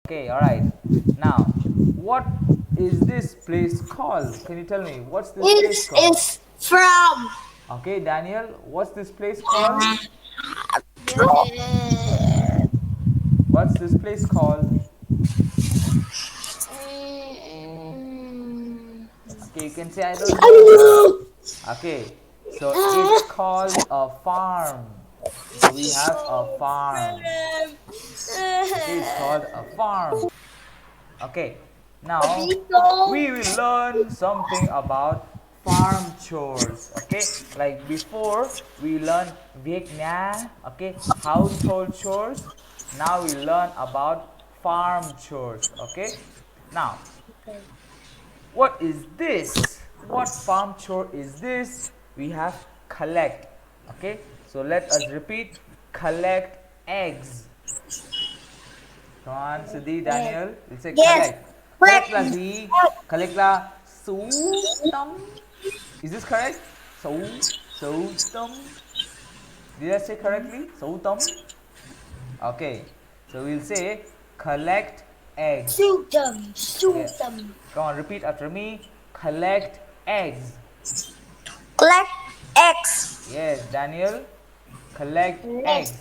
Okay, all right. Now, what is this place called? Can you tell me what's this place This called? is from Okay, Daniel, what's this place called? What's this place called? Okay, you can say I don't know. Okay, so it's called a farm. So we have a farm. Okay, it's called a farm. Okay, now we will learn something about farm chores. Okay, like before we learn Vietnam, okay, household chores. Now we learn about farm chores. Okay, now what is this? What farm chore is this? We have collect. Okay, so let us repeat: collect eggs. Come on, Siddhi, Daniel. We'll say yes, collect. black Collect la gì? Collect la số tâm. Is this correct? Số tâm. Did I say correctly? Số tâm. Okay. So we'll say collect eggs. Sultan, Yeah. Sultan. Come on, repeat after me. Collect eggs. Collect eggs. Yes, Daniel. Collect Collect, eggs.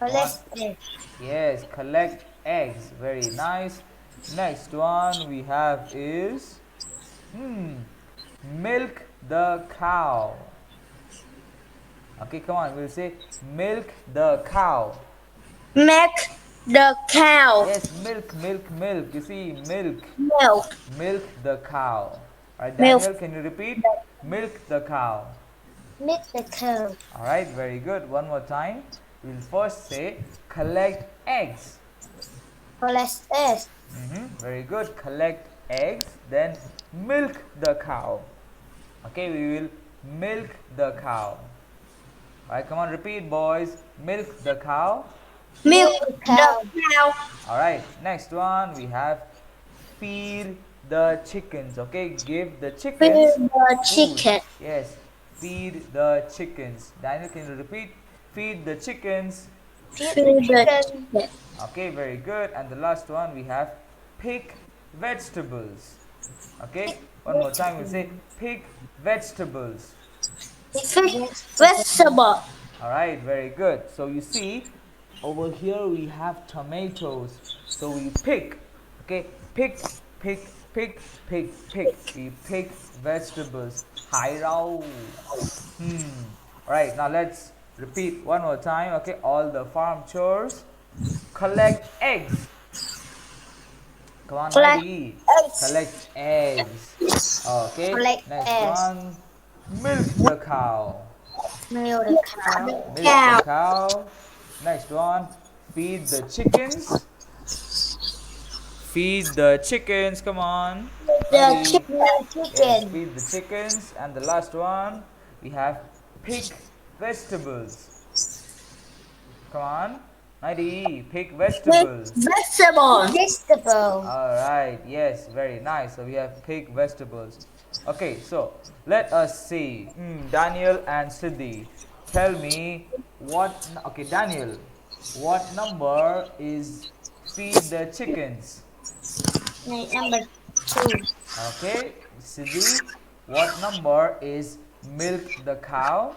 Come on. collect eggs. Yes, collect eggs. Very nice. Next one we have is milk the cow. Okay, come on. We'll say milk the cow. Milk the cow. Yes, milk, milk, milk. You see, milk, Milk, milk the cow. Alright, milk, Daniel, can you repeat? Milk the cow. milk the cow. Alright, very good. One more time. We'll first say collect eggs. Collect eggs. Very good. Collect eggs, then milk the cow. Okay, we will milk the cow. Alright, come on, repeat, boys. Milk the cow. Milk the cow. Alright, next one we have feed the chickens. Okay, give the Feed chickens the food. chicken. Yes, feed the chickens. Daniel, can you repeat? Feed the chickens. Feed the chicken. Okay, very good. And the last one we have pick vegetables. Okay, one more time we'll say pick vegetables. Pick vegetable. Alright, very good. So you see, over here we have tomatoes. So we pick, okay, pick, pick, pick, pick, pick. We pick vegetables. Hải rau. Alright, now let's repeat one more time, okay, all the farm chores. Collect eggs. Come on, Collect Heidi. eggs. Collect eggs. Okay, Collect next eggs. one. Milk the cow. Milk the cow. Milk the cow. Next one. Feed the chickens. Feed the chickens. Come on. The Heidi. chicken. Yes, feed the chickens. And the last one. We have pick vegetables. Come on. Heidi, pick vegetables. Vegetable. Vegetable. Alright, yes, very nice. So we have pick vegetables. Okay, so let us see. Daniel and Siddhi, tell me what. Okay, Daniel, what number is feed the chickens? Number 2. Okay, Siddhi, what number is milk the cow?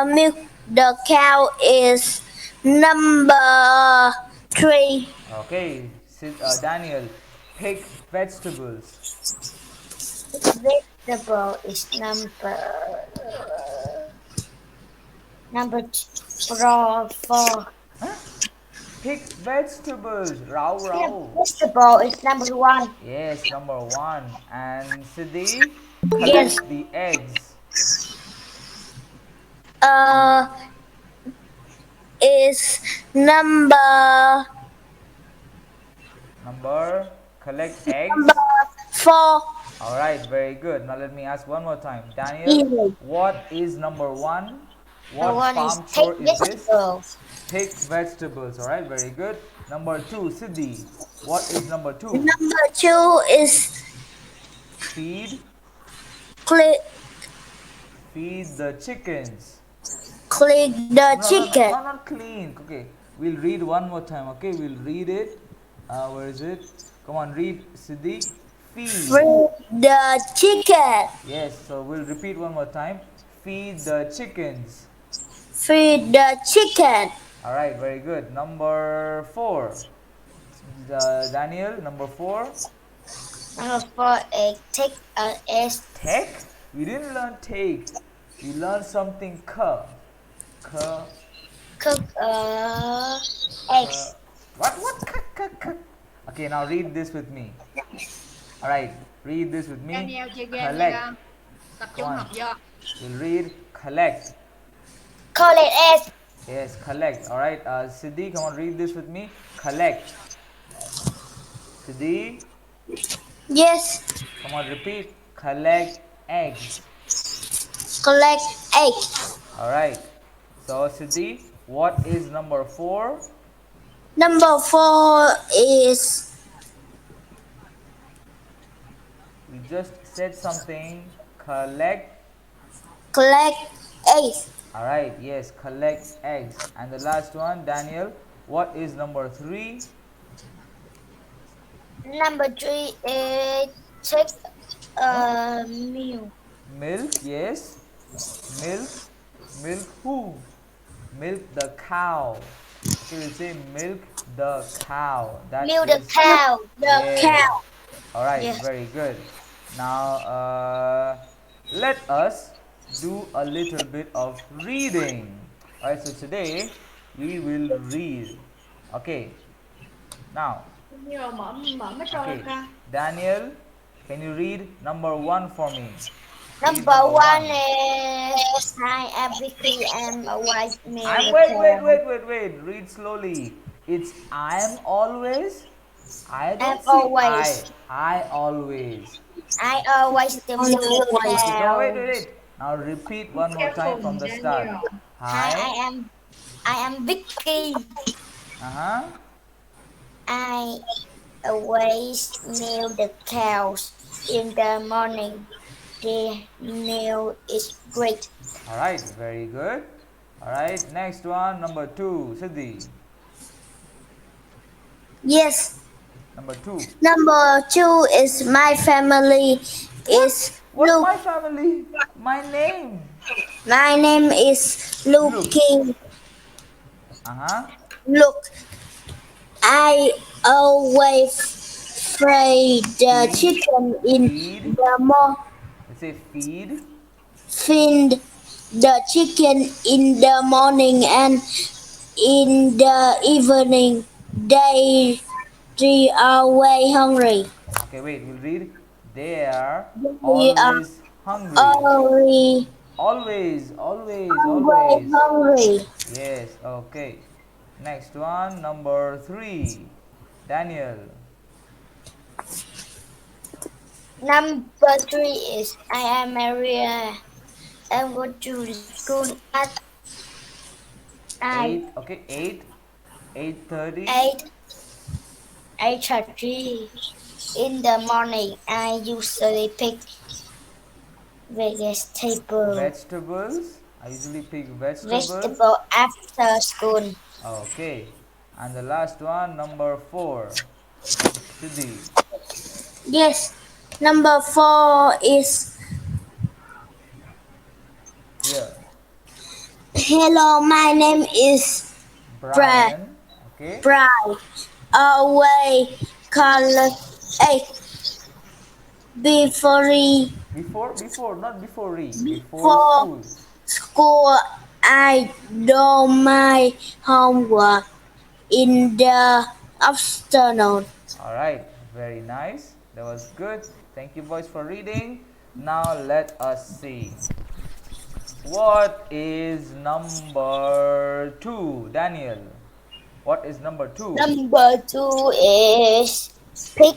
Milk the cow is number 3. Okay, Daniel, pick vegetables. Vegetable is number 4. Pick vegetables. Rau rau. Vegetable is number 1. Yes, number 1. And Siddhi, Yes. collect the eggs. Is number Collect eggs. number 4. Alright, very good. Now let me ask one more time. Daniel, what is number 1? What farm chore is this? Pick vegetables. Alright, very good. Number 2, Siddhi, what is number 2? Number 2 is Feed feed the chickens. the chicken. No, not clean. Okay. We'll read one more time, okay? We'll read it. Where is it? Come on, read, Siddiq. Feed. Feed the chicken. Yes, so we'll repeat one more time. Feed the chickens. Feed the chicken. All right, very good. Number 4. Daniel, number 4. Number four is take a S. Take? We didn't learn take. We learned something K. Cook K. eggs. What? K. Okay, now read this with me. All right, read this with me. Daniel chơi game nha Collect. con. Tập Come trung on. học vô. We'll read collect. Collect eggs. Yes, collect. All right, Siddhi, come on, read this with me. Collect. Siddhi, Yes. come on, repeat. Collect eggs. Collect eggs. All right. So Siddhi, what is number 4? Number four is We just said something. Collect. collect eggs. All right. Yes, collect eggs. And the last one, Daniel. What is number 3? Number three is take a meal. Milk. Yes. Milk. Milk who? Milk the cow. Okay, we'll say milk the cow. That Milk the is cow. The yes. cow. All right, Yes. very good. Now, let us do a little bit of reading. All right, so today we will read. Okay, now, Nhiều mở metro lên okay, con. Daniel, can you read number 1 for me? Read Number one is I am Vicky and a white meal. Wait. Read slowly. It's I am always. I don't I'm see always. I always. I always the milk the Okay, come on, cow. wait. Now repeat one more time from the start. Hi, Hi. I am Vicky. Uh-huh. I always milk the cows in the morning. The milk is great. All right, very good. All right, next one, number 2, Siddhi. Yes. Number 2. Number two is my family is What's Luke. my family? My name. My name is Luke Luke. King. Uh-huh. Look, I always fry the Feed. chicken in Feed. the morning. Let's say feed. Feed the chicken in the morning and in the evening. They are way hungry. Okay, wait, we'll read. They are They are always hungry. always Always. hungry. Yes, okay. Next one, number 3. Daniel. Number three is I am Maria. I go to school at 8. Okay, 8. 8:30. 8:30 in the morning. I usually pick Vegetables. I usually pick vegetables. vegetable after school. Okay. And the last one, number 4. Siddhi. Yes. Number four is Here. hello. My name is Brian. Okay. Brian. Away color 8 before Not before Before before school. school. I do my homework in the afternoon. All right, very nice. That was good. Thank you, boys, for reading. Now let us see. What is number 2, Daniel? What is number 2? Number two is pick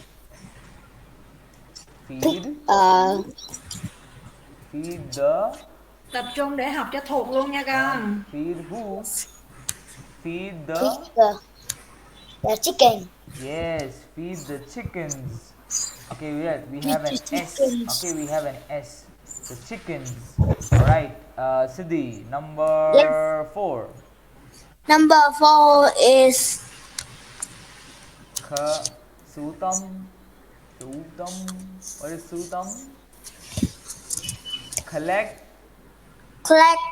Feed. Feed the. Tập trung để học cho thuộc luôn nha con. Feed who? Feed the. pick the chicken. Yes, feed the chickens. Okay, we have an S. chickens. Okay, we have an S. The chickens. All right, Siddhi, number 4. Number 4 is Sutam. Sutam. What is sutam? Collect. collect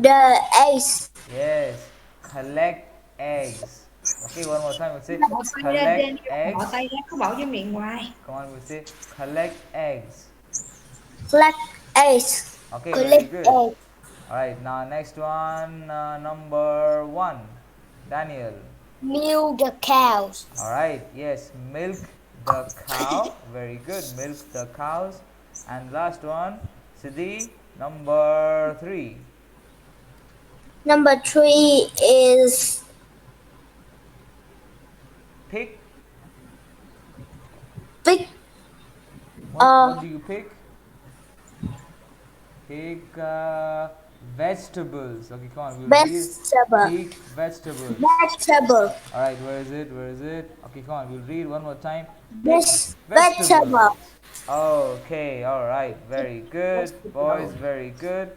the eggs. Yes. Collect eggs. Okay, one more time. We'll say Bỏ tay ra collect Danny, bỏ eggs. tay ra cứ bỏ vô miệng hoài. Come on, we'll say collect eggs. Collect eggs. Okay, very Collect good. eggs. Alright, now next one, number 1. Daniel. Milk the cows. Alright, yes, milk the cow. Very good, milk the cows. And last one, Siddhi, number 3. Number 3 is Pick. pick What do you pick? Pick vegetables. Okay, come on, we'll read. vegetable. Pick vegetables. Vegetable. Alright, where is it? Where is it? Okay, come on, we'll read one more time. Pick Vegetable. vegetables. Okay, alright, very good. Boys, Vegetable. very good.